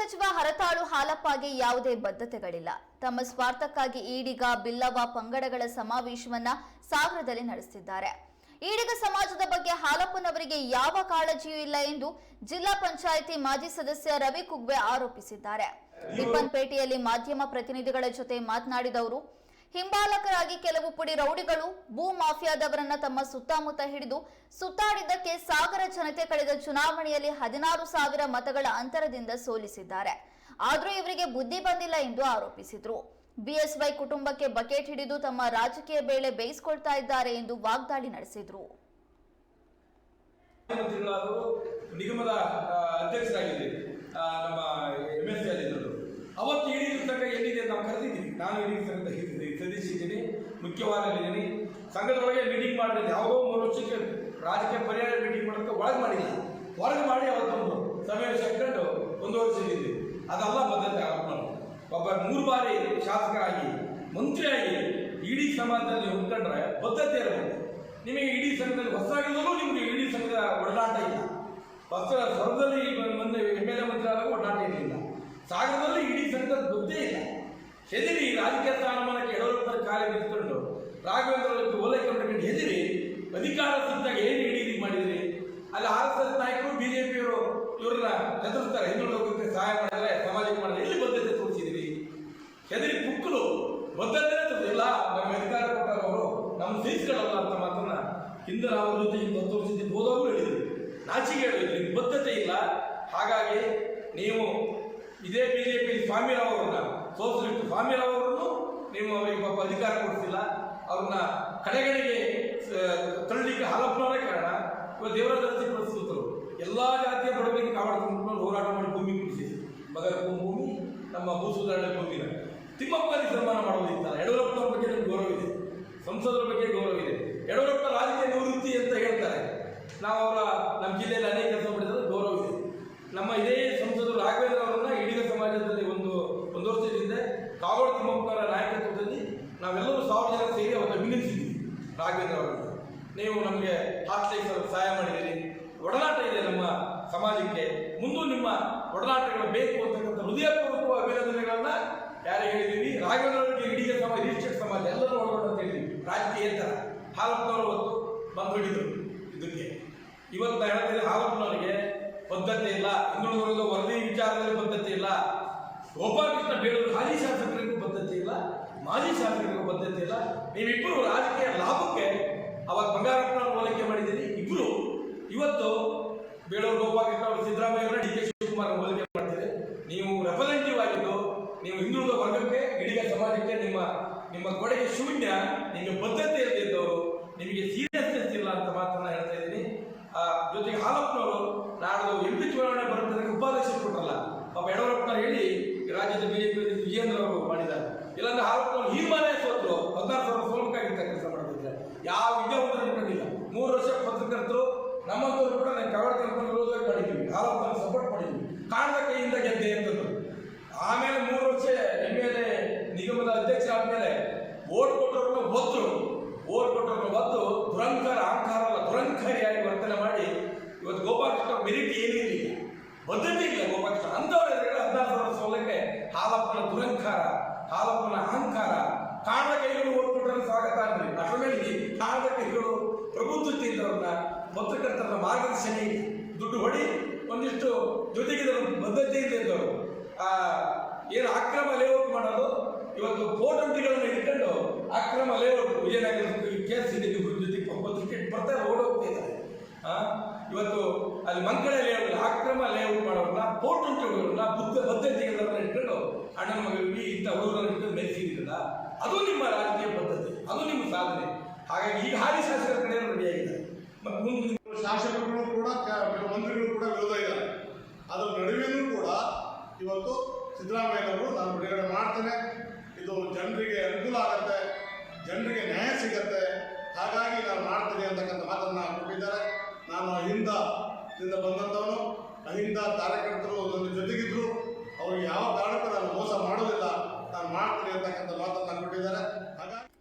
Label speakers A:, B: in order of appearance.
A: ಸಚಿವ ಹರತಾಳು ಹಾಲಪ್ಪಗೆ ಯಾವುದೇ ಬದ್ಧತೆಗಳಿಲ್ಲ. ತಮ್ಮ ಸ್ವಾರ್ಥಕ್ಕಾಗಿ ಈಡಿಗ ಬಿಲ್ಲವ ಪಂಗಡಗಳ ಸಮಾವೇಶವನ್ನ ಸಾಗರದಲ್ಲಿ ನಡೆಸಿದ್ದಾರೆ. ಈಡಿಗ ಸಮಾಜದ ಬಗ್ಗೆ ಹಾಲಪ್ಪನವರಿಗೆ ಯಾವ ಕಾಳಜಿಯೂ ಇಲ್ಲ ಎಂದು ಜಿಲ್ಲಾ ಪಂಚಾಯಿತಿ ಮಾಜಿ ಸದಸ್ಯ ರವಿ ಕುಗ್ವೆ ಆರೋಪಿಸಿದ್ದಾರೆ. ರಿಪ್ಪನ್ಪೇಟೆಯಲ್ಲಿ ಮಾಧ್ಯಮ ಪ್ರತಿನಿಧಿಗಳ ಜೊತೆ ಮಾತನಾಡಿದ ಅವರು, ಹಿಂಬಾಲಕರಾಗಿ ಕೆಲವು ಪುಡಿ ರೌಡಿಗಳು ಭೂ ಮಾಫಿಯಾದವರನ್ನ ತಮ್ಮ ಸುತ್ತಮುತ್ತ ಹಿಡಿದು ಸುತ್ತಾಡಿದ್ದಕ್ಕೆ ಸಾಗರ ಜನತೆ ಕಳೆದ ಚುನಾವಣೆಯಲ್ಲಿ 16,000 ಮತಗಳ ಅಂತರದಿಂದ ಸೋಲಿಸಿದ್ದಾರೆ. ಆದರೂ ಇವರಿಗೆ ಬುದ್ಧಿ ಬಂದಿಲ್ಲ ಎಂದು ಆರೋಪಿಸಿದರು. ಬಿಎಸ್ವೈ ಕುಟುಂಬಕ್ಕೆ ಬಕೆಟ್ ಹಿಡಿದು ತಮ್ಮ ರಾಜಕೀಯ ಬೇಳೆ ಬೇಯಿಸಿಕೊಳ್ತಾ ಇದ್ದಾರೆ ಎಂದು ವಾಗ್ದಾಳಿ ನಡೆಸಿದರು.
B: ನಿಗಮದ ಅಧ್ಯಕ್ಷರಾಗಿದ್ದೆ ನಮ್ಮ MLC ಆಗಿದ್ದರು. ಅವತ್ತು ಇಡೀ ಸಂಘ ಎಲ್ಲಿದೆ ನಾವು ಕರೆದಿದ್ದೀವಿ. ನಾನು ಇಡೀ ಸಂಘದ ಸದಸ್ಯದ್ದೀನಿ, ಮುಖ್ಯವಾದಲ್ಲಿದ್ದೀನಿ. ಸಂಘದೊಳಗೆ ಮೀಟಿಂಗ್ ಮಾಡಿದ್ದೀನಿ. ಯಾವುದೋ 3 ವರ್ಷಕ್ಕೆ ರಾಜಕೀಯ ಪರಿಹಾರ ಮೀಟಿಂಗ್ ಮಾಡೋಕ್ಕೆ ಒಳಗೆ ಮಾಡಿಲ್ಲ. ಹೊರಗೆ ಮಾಡಿ ಅವತ್ತೊಂದು ಸಮಾವೇಶ ಇಟ್ಕೊಂಡು 1 ವರ್ಷದಿದ್ದೆ. ಅದೆಲ್ಲ ಬದ್ಧತೆ ನಾವು ಒಬ್ಬ 3 ಬಾರಿ ಶಾಸಕರಾಗಿ ಮಂತ್ರಿಯಾಗಿ ಇಡೀ ಸಮಾಜದಲ್ಲಿ ಉಳ್ಕೊಂಡ್ರೆ ಬದ್ಧತೆ ಇರಬೇಕು. ನಿಮಗೆ ಇಡೀ ಸಂಘದಲ್ಲಿ ಹೊಸದಾಗಿದ್ದೂ ನಿಮಗೆ ಇಡೀ ಸಂಘದ ಒಡನಾಟ ಇಲ್ಲ. ಹೊಸ ಸ್ವರದಲ್ಲಿ ಮೊನ್ನೆ MLA ಮಂತ್ರಿ ಆದಾಗ ಒಡನಾಟ ಇರಲಿಲ್ಲ. ಸಾಗರದಲ್ಲಿ ಇಡೀ ಸಂಘದ ಬುದ್ಧಿ ಇಲ್ಲ. ಹೆದರಿ ರಾಜಕೀಯ ಸ್ಥಾನಮಾನಕ್ಕೆ ಯಡಿಯೂರಪ್ಪನ ಕಾರ್ಯ ನಿಂತ್ಕೊಂಡು ರಾಘವೇಂದ್ರ ಓಲೈಕೆ ಮಾಡಿಕೊಂಡು ಹೆದರಿ ಅಧಿಕಾರ ಸಿಕ್ಕಾಗ ಏನು ಹಿಡಿದು ಮಾಡಿದ್ರಿ? ಅಲ್ಲಿ RSS ನಾಯಕರು BJPಯವರು ಇವ್ರನ್ನ ಎದುರಿಸ್ತಾರೆ. ಹಿಂದುಳಿದವರಿಗೆ ಸಹಾಯ ಮಾಡಿದ್ರೆ ಸಮಾಜಕ್ಕೆ ಮಾಡಿದ್ರೆ ಎಲ್ಲಿ ಬದ್ಧತೆ ತೋರಿಸಿದ್ರಿ? ಹೆದರಿ ಕುಕ್ಕಲು ಬದ್ಧತೆ ಇಲ್ಲ. ನಮ್ಗೆ ಅಧಿಕಾರ ಕೊಟ್ಟವರು ನಮ್ಮ ಸಹಿಸಿಕೊಳ್ಳಲ್ಲ ಅಂತ ಮಾತನ್ನ ಹಿಂದೆ ನಾವು ಜೊತೆ 10 ವರ್ಷದಿಂದ ಹೋದವರು ಹೇಳಿದ್ರು. ನಾಚಿಕೆ ಹೇಳಿದ್ರು, ನಿಮ್ಗೆ ಬದ್ಧತೆ ಇಲ್ಲ. ಹಾಗಾಗಿ ನೀವು ಇದೇ BJP ಸ್ವಾಮಿರಾವ್ ಅವರನ್ನ ಸೋಷಲಿಸ್ಟ್ ಸ್ವಾಮಿರಾವ್ ಅವರನ್ನು ನೀವು ಅವರಿಗೆ ಪಾಪ ಅಧಿಕಾರ ಕೊಡಿಸಿಲ್ಲ. ಅವ್ರನ್ನ ಕಡೆಗಡೆಗೆ ತಳ್ಳಿಕ್ಕೆ ಹಾಲಪ್ಪನವರೇ ಕಾರಣ. ಇವತ್ತು ದೇವರಾಜ ಪ್ರಸ್ತುತರು ಎಲ್ಲ ಜಾತಿಯ ಬಡವರಿಗೆ ಕಾಪಾಡ್ಕೊಂಡು ಹೋರಾಟ ಮಾಡಿ ಭೂಮಿ ಕೊಡಿಸಿದ್ರು. ಮಗರ ಭೂಮಿ ನಮ್ಮ ಭೂ ಸುಧಾರಣೆ ಭೂಮಿನ ತಿಮ್ಮಪ್ಪನಿಗೆ ಸನ್ಮಾನ ಮಾಡೋದಿಲ್ಲ. ಯಡಿಯೂರಪ್ಪನವ್ರ ಬಗ್ಗೆ ನಮ್ಗೆ ಗೌರವ ಇದೆ, ಸಂಸದರ ಬಗ್ಗೆ ಗೌರವ ಇದೆ. ಯಡಿಯೂರಪ್ಪ ರಾಜಕೀಯ ನಿವೃತ್ತಿ ಅಂತ ಹೇಳ್ತಾರೆ. ನಾವು ನಮ್ಮ ಜಿಲ್ಲೆಯಲ್ಲಿ ಅನೇಕ ಕೆಲಸ ಮಾಡಿದ್ರೆ ಗೌರವ ಇದೆ. ನಮ್ಮ ಇದೇ ಸಂಸದರು ರಾಘವೇಂದ್ರ ಅವರನ್ನ ಈಡಿಗ ಸಮಾಜದಲ್ಲಿ ಒಂದು ವರ್ಷದಿಂದ ಕಾಗೋಡು ತಿಮ್ಮಪ್ಪನವರ ನಾಯಕತ್ವದಲ್ಲಿ ನಾವೆಲ್ಲರೂ 1000 ಜನ ಸೇರಿ ಅವತ್ತು ಅಭಿನಂದಿಸಿದ್ದೀವಿ. ರಾಘವೇಂದ್ರ ಅವರನ್ನು ನೀವು ನಮಗೆ ಹಾಸ್ಟೆಲ್ ಸಹಾಯ ಮಾಡಿದ್ದೀರಿ. ಒಡನಾಟ ಇದೆ ನಮ್ಮ ಸಮಾಜಕ್ಕೆ. ಮುಂದೂ ನಿಮ್ಮ ಒಡನಾಟಗಳು ಬೇಕು ಅಂತಕ್ಕಂಥ ಹೃದಯಪೂರ್ವಕ ಅಭಿನಂದನೆಗಳನ್ನ ಯಾರೇ ಹೇಳಿದ್ದೀವಿ. ರಾಘವೇಂದ್ರ ಅವರಿಗೆ ಈಡಿಗ ಸಮಾಜ, ರಿಜಿಸ್ಟರ್ಡ್ ಸಮಾಜ ಎಲ್ಲರೂ ಒಳಗೊಂಡು ಅಂತ ಹೇಳಿದ್ವಿ. ರಾಜಕೀಯೇತರ ಹಾಲಪ್ಪನವರು ಹೊತ್ತು ಬಂದು ಹೊಡಿದ್ರು ಇದಕ್ಕೆ. ಇವತ್ತು ನಾನು ಹೇಳ್ತಿದ್ದೆ, ಹಾಲಪ್ಪನವರಿಗೆ ಬದ್ಧತೆ ಇಲ್ಲ. ಹಿಂದುಳಿದ ವರದಿ ವಿಚಾರದಲ್ಲಿ ಬದ್ಧತೆ ಇಲ್ಲ. ಗೋಪಾಲಕೃಷ್ಣ ಬೇಡೂರು ಹಾಲಿ ಶಾಸಕರಿಗೂ ಬದ್ಧತೆ ಇಲ್ಲ, ಮಾಜಿ ಶಾಸಕರಿಗೂ ಬದ್ಧತೆ ಇಲ್ಲ. ನೀವಿಬ್ಬರು ರಾಜಕೀಯ ಲಾಭಕ್ಕೆ ಅವಾಗ ಬಂಗಾರಪ್ಪನವ್ರು ಹೋಲಿಕೆ ಮಾಡಿದ್ದೀರಿ. ಇಬ್ಬರು ಇವತ್ತು ಬೇಡೂರು ಗೋಪಾಲಕೃಷ್ಣ ಅವರು ಸಿದ್ದರಾಮಯ್ಯ DK ಶಿವಕುಮಾರ್ ಹೋಲಿಕೆ ಮಾಡ್ತೀರಿ. ನೀವು ರೆಪ್ರೆಸೆಂಟೇಟಿವ್ ಆಗಿದ್ದು ನೀವು ಹಿಂದುಳಿದ ವರ್ಗಕ್ಕೆ, ಇಡೀ ಸಮಾಜಕ್ಕೆ ನಿಮ್ಮ ಕೊಡುಗೆ ಶೂನ್ಯ. ನಿಮಗೆ ಬದ್ಧತೆ ಇಲ್ಲದಿದ್ದವರು, ನಿಮಗೆ ಸೀರಿಯಸ್ನೆಸ್ ಇಲ್ಲ ಅಂತ ಮಾತನ್ನ ಹೇಳ್ತಾ ಇದ್ದೀನಿ. ಜೊತೆಗೆ ಹಾಲಪ್ಪನವರು ನಾಡ್ದು MP ಚುನಾವಣೆ ಬರುತ್ತದೆ ಉಪಾಧ್ಯಕ್ಷರು ಕೊಟ್ಟರಲ್ಲ, ಪಾಪ ಯಡಿಯೂರಪ್ಪನ ಹೇಳಿ ರಾಜ್ಯದ BJP ವಿಜೇಂದ್ರ ಅವರು ಮಾಡಿದ್ದಾರೆ. ಇಲ್ಲಾಂದ್ರೆ ಹಾಲಪ್ಪನವರು ಹೀರ್ಮಾನೆ ಸೋತರು 16,000 ಸೋಲಕ್ಕಾಗಿದ್ದ ಕೆಲಸ ಮಾಡ್ತಿದ್ದಾರೆ. ಯಾವ ವಿದ್ಯಾವಂತರು ಇಟ್ಕೊಂಡಿಲ್ಲ. 3 ವರ್ಷ ಪತ್ರಕರ್ತರು ನಮ್ಮಂತವರು ಕೂಡ ನಾನು ಕವರ್ ಕರ್ಕೊಂಡು ವಿರೋಧವಾಗಿ ಮಾಡಿದ್ವಿ. ಹಾಲಪ್ಪನ ಸಪೋರ್ಟ್ ಮಾಡಿದ್ವಿ. ಕಾಣದ ಕೈಯಿಂದ ಗೆದ್ದೆ ಅಂತಂದ್ರು. ಆಮೇಲೆ 3 ವರ್ಷ MLA ನಿಗಮದ ಅಧ್ಯಕ್ಷ ಆದ್ಮೇಲೆ ಓಟ್ ಕೊಟ್ಟವ್ರನ್ನ ಒತ್ತು ದುರಂಕಾರ ಅಹಂಕಾರ ಅಲ್ಲ, ದುರಂಕಾರಿಯಾಗಿ ವರ್ತನೆ ಮಾಡಿ ಇವತ್ತು ಗೋಪಾಲಕೃಷ್ಣ ಮೆರಿಟ್ ಏನಿರಲಿಲ್ಲ, ಬದ್ಧತೆ ಇಲ್ಲ. ಗೋಪಾಲಕೃಷ್ಣ ಅಂಥವ್ರು 16,000 ಸೋಲಕ್ಕೆ ಹಾಲಪ್ಪನ ದುರಂಕಾರ, ಹಾಲಪ್ಪನ ಅಹಂಕಾರ. ಕಾಣದ ಕೈಗಳು ಓಟ್ ಕೊಟ್ಟರೆ ಸ್ವಾಗತ ಅಂದ್ರಿ. ಅಷ್ಟರ ಮೇಲೆ ಕಾಣದ ಕೈಗಳು ಪ್ರಭುತ್ವ ಇದ್ದವ್ರನ್ನ, ಪತ್ರಕರ್ತರ ಮಾರ್ಗದರ್ಶನ ಇಲ್ಲ. ದುಡ್ಡು ಹೊಡಿ ಒಂದಿಷ್ಟು ಜೊತೆಗೆ ಬದ್ಧತೆ ಇದ್ದವರು ಏನು ಅಕ್ರಮ ಲೇಔಟ್ ಮಾಡೋದು. ಇವತ್ತು 420ಗಳನ್ನು ಇಟ್ಕೊಂಡು ಅಕ್ರಮ ಲೇಔಟ್ ವಿಜಯನಗರ ಕೇಸ್ ಇದೆ. ಜೊತೆಗೆ ಕ್ರಿಕೆಟ್ ಬರ್ತಾರೆ, ಓಡೋಗ್ತಾ ಇದ್ದಾರೆ. ಇವತ್ತು ಅಲ್ಲಿ ಮಂಕಳ ಲೇಔಟ್ ಅಕ್ರಮ ಲೇಔಟ್ ಮಾಡೋರನ್ನ 420ಗಳನ್ನ ಬದ್ಧತೆಗಳನ್ನ ಇಟ್ಕೊಂಡು ಅಣ್ಣನ ಮಗಳಿಗೆ ಇಂಥ ಹುಡುಗರನ್ನ ಇಟ್ಕೊಂಡು ಮೆರೆಸಿದ್ರಲ್ಲ, ಅದು ನಿಮ್ಮ ರಾಜಕೀಯ ಪದ್ಧತಿ, ಅದು ನಿಮ್ಮ ಸಾಧನೆ. ಹಾಗಾಗಿ ಈಗ ಹಾಲಿ ಶಾಸಕರ ಕಡೆ ರೆಡಿ ಆಗಿದ್ದಾರೆ. ಮತ್ತು ಮುಂದೆ
C: ಶಾಸಕರು ಕೂಡ ಮಂತ್ರಿಗಳು ಕೂಡ ವಿರೋಧ ಇದ್ದಾರೆ. ಅದರ ನಡುವೆಯೂ ಕೂಡ ಇವತ್ತು ಸಿದ್ದರಾಮಯ್ಯನವರು ನಾನು ಬಿಡುಗಡೆ ಮಾಡ್ತೇನೆ, ಇದು ಜನರಿಗೆ ಅನುಕೂಲ ಆಗುತ್ತೆ, ಜನರಿಗೆ ನ್ಯಾಯ ಸಿಗತ್ತೆ, ಹಾಗಾಗಿ ನಾನು ಮಾಡ್ತೀನಿ ಅಂತಕ್ಕಂಥ ಮಾತನ್ನು ಕೊಟ್ಟಿದ್ದಾರೆ. ನಾನು ಅಹಿಂದದಿಂದ ಬಂದಂಥವನು, ಅಹಿಂದ ಕಾರ್ಯಕರ್ತರು ನನ್ನ ಜೊತೆಗಿದ್ರು. ಅವ್ರಿಗೆ ಯಾವ ಕಾರಣಕ್ಕೂ ನಾನು ಮೋಸ ಮಾಡೋದಿಲ್ಲ, ನಾನು ಮಾಡ್ತೀನಿ ಅಂತಕ್ಕಂಥ ಮಾತನ್ನು ಕೊಟ್ಟಿದ್ದಾರೆ.